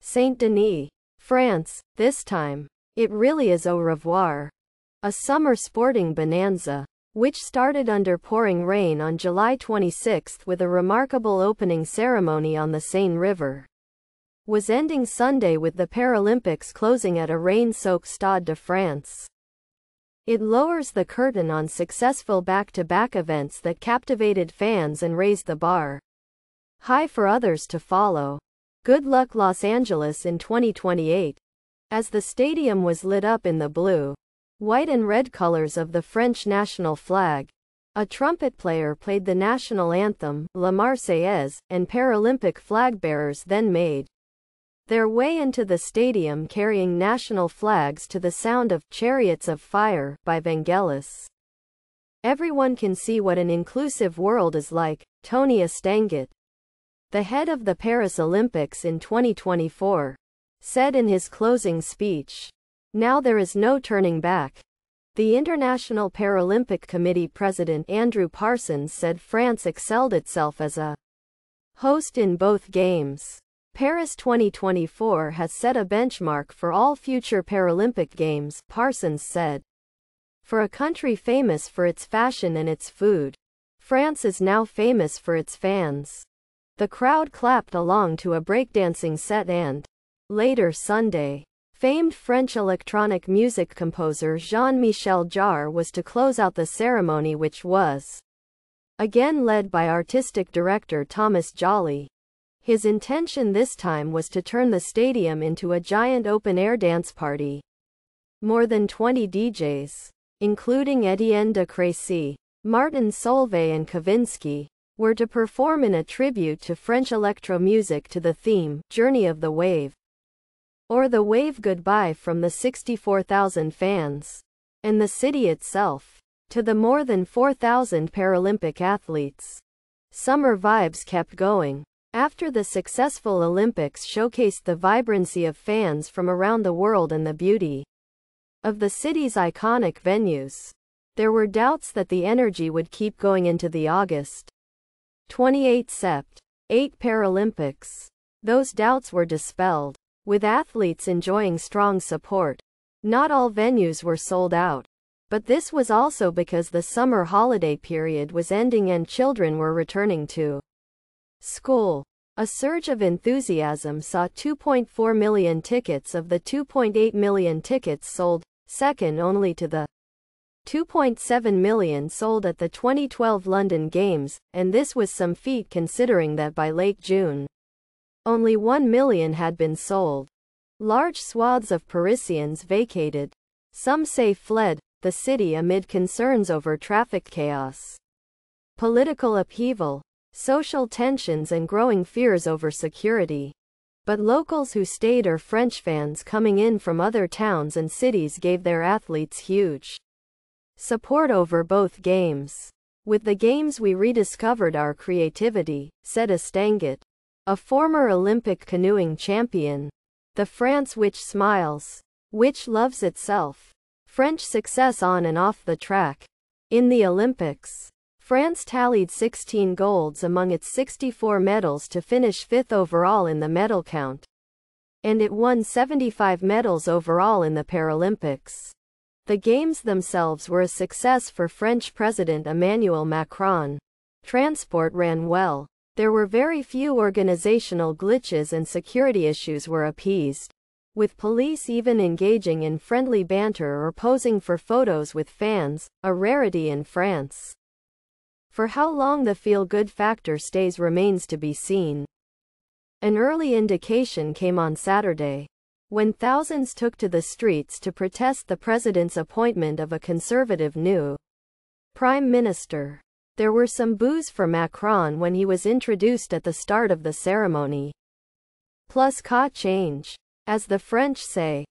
Saint-Denis, France. This time, it really is au revoir. A summer sporting bonanza, which started under pouring rain on July 26 with a remarkable opening ceremony on the Seine River, was ending Sunday with the Paralympics closing at a rain-soaked Stade de France. It lowers the curtain on successful back-to-back events that captivated fans and raised the bar high for others to follow. Good luck Los Angeles in 2028. As the stadium was lit up in the blue, white and red colors of the French national flag, a trumpet player played the national anthem, La Marseillaise, and Paralympic flag bearers then made their way into the stadium carrying national flags to the sound of Chariots of Fire by Vangelis. Everyone can see what an inclusive world is like, Tony Estanguet, the head of the Paris Olympics in 2024, said in his closing speech. Now there is no turning back. The International Paralympic Committee President Andrew Parsons said France excelled itself as a host in both games. Paris 2024 has set a benchmark for all future Paralympic Games, Parsons said. For a country famous for its fashion and its food, France is now famous for its fans. The crowd clapped along to a breakdancing set and, later Sunday, famed French electronic music composer Jean-Michel Jarre was to close out the ceremony, which was again led by artistic director Thomas Joly. His intention this time was to turn the stadium into a giant open-air dance party. More than 20 DJs, including Etienne de Crécy, Martin Solveig and Kavinsky, were to perform in a tribute to French electro music to the theme, Journey of the Wave, or The Wave Goodbye, from the 64,000 fans and the city itself to the more than 4,000 Paralympic athletes. Summer vibes kept going. After the successful Olympics showcased the vibrancy of fans from around the world and the beauty of the city's iconic venues, there were doubts that the energy would keep going into the August 28 Sept. 8 Paralympics. Those doubts were dispelled, with athletes enjoying strong support. Not all venues were sold out, but this was also because the summer holiday period was ending and children were returning to school. A surge of enthusiasm saw 2.4 million tickets of the 2.8 million tickets sold, second only to the 2.7 million sold at the 2012 London Games, and this was some feat considering that by late June, only 1 million had been sold. Large swaths of Parisians vacated, some say fled, the city amid concerns over traffic chaos, political upheaval, social tensions and growing fears over security. But locals who stayed or French fans coming in from other towns and cities gave their athletes huge support over both games. With the games we rediscovered our creativity, said Estanguet, a former Olympic canoeing champion. The France which smiles, which loves itself. French success on and off the track. In the Olympics, France tallied 16 golds among its 64 medals to finish 5th overall in the medal count. And it won 75 medals overall in the Paralympics. The Games themselves were a success for French President Emmanuel Macron. Transport ran well. There were very few organizational glitches and security issues were appeased, with police even engaging in friendly banter or posing for photos with fans, a rarity in France. For how long the feel-good factor stays remains to be seen. An early indication came on Saturday, when thousands took to the streets to protest the president's appointment of a conservative new prime minister. There were some boos for Macron when he was introduced at the start of the ceremony. Plus, ca change, as the French say.